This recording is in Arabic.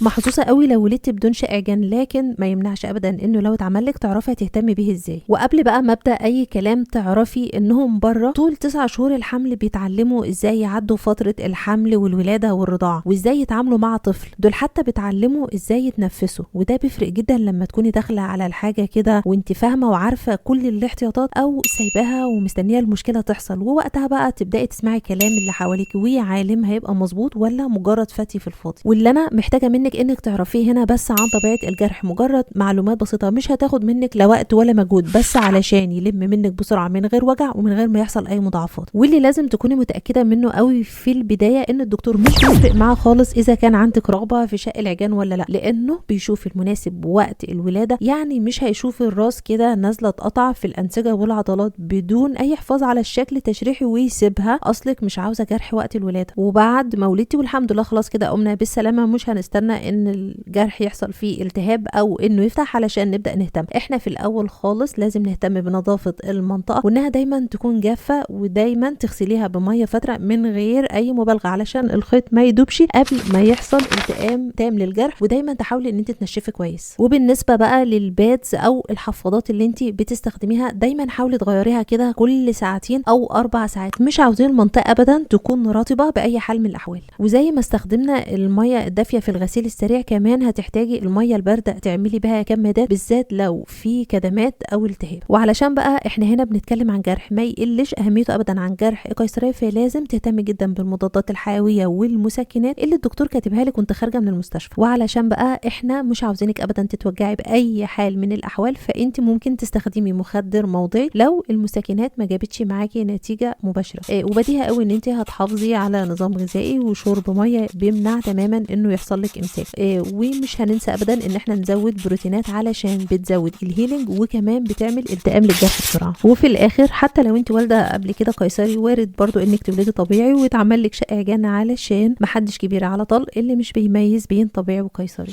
محظوظة قوي لو ولدتِ بدون شق عجان، لكن ما يمنعش أبدًا إنه لو اتعمل لِك تعرفي هتهتمي بيه إزاي. وقبل بقى ما أبدأ أي كلام تعرفي إنهم برّه طول 9 شهور الحمل بيتعلموا إزاي يعدّوا فترة الحمل والولادة والرضاعة، وإزاي يتعاملوا مع طفل. دول حتى بيتعلموا إزاي يتنفسوا، وده بيفرق جدًا لما تكوني داخلة على الحاجة كده وأنتِ فاهمة وعارفة كل الاحتياطات، أو سايباها ومستنية المشكلة تحصل، ووقتها بقى تبدئي تسمعي كلام اللي حواليكِ، ويا عالم هيبقى مضبوط والّا مجرد فتي في الفاضي. واللي أنا محتاجة منِّك إنِّك تعرفيه هنا بس عن طبيعة الجرح، مجرد معلومات بسيطة مش هتاخد منِّك لا وقت ولا مجهود، بس علشان يلم منِّك بسرعة من غير وجع ومن غير ما يحصل أي مضاعفات. واللي لازم تكوني متأكدة منه أوي في البداية إن الدكتور مش بيفرق معاه خالص إذا كان عندِك رغبة في شق العجان والّا لأ، لإنه بيشوف المناسب وقت الولادة. يعني مش هيشوف الراس كده نازلة تقطع في الأنسجة والعضلات بدون أي حفاظ على الشكل التشريحي ويسيبها، أصلِك مش عاوزة جرح وقت الولادة. وبعد ما ولدتِ والحمد لله خلاص كده قمنا بالسلامة، مش هنستنى إن الجرح يحصل فيه التهاب أو إنه يفتح علشان نبدأ نهتم. إحنا في الأول خالص لازم نهتم بنظافة المنطقة، وإنها دايما تكون جافة، ودايما تغسليها بمية فترة من غير أي مبالغة علشان الخيط ما يدوبش قبل ما يحصل التئام تام للجرح. ودايما تحاولي إن أنت تنشفي كويس. وبالنسبة بقى للبادز أو الحفاضات اللي أنت بتستخدميها، دايما حاولي تغيريها كده كل ساعتين أو 4 ساعات. مش عاوزين المنطقة أبدا تكون رطبة بأي حال من الأحوال. وزي ما استخدمنا المية الدافية في الغسيل السريع، كمان هتحتاجي المية الباردة تعملي بها كمادات، بالذات لو في كدمات أو التهاب. وعلشان بقى احنا هنا بنتكلم عن جرح ما يقلش أهميته أبدا عن جرح قيصرية، فلازم تهتمي جدا بالمضادات الحيوية والمسكنات اللي الدكتور كاتبها لك وانت خارجة من المستشفى. وعلشان بقى احنا مش عاوزينك أبدا تتوجعي بأي حال من الأحوال، فانت ممكن تستخدمي مخدر موضعي لو المسكنات ما جابتش معاكي نتيجة مباشرة. وبديهة قوي ان انت هتحافظي على نظام غذائي وشرب مية بيمنع تماما انه يحصل لك امساك. ومش هننسى ابدا ان احنا نزود بروتينات علشان بتزود الهيلينج، وكمان بتعمل التئام للجرح بسرعه. وفي الاخر حتى لو انت والده قبل كده قيصري، وارد برضو انك تولدي طبيعي ويتعمل لك شق عجان، علشان محدش كبير على طلق اللي مش بيميز بين طبيعي وقيصري.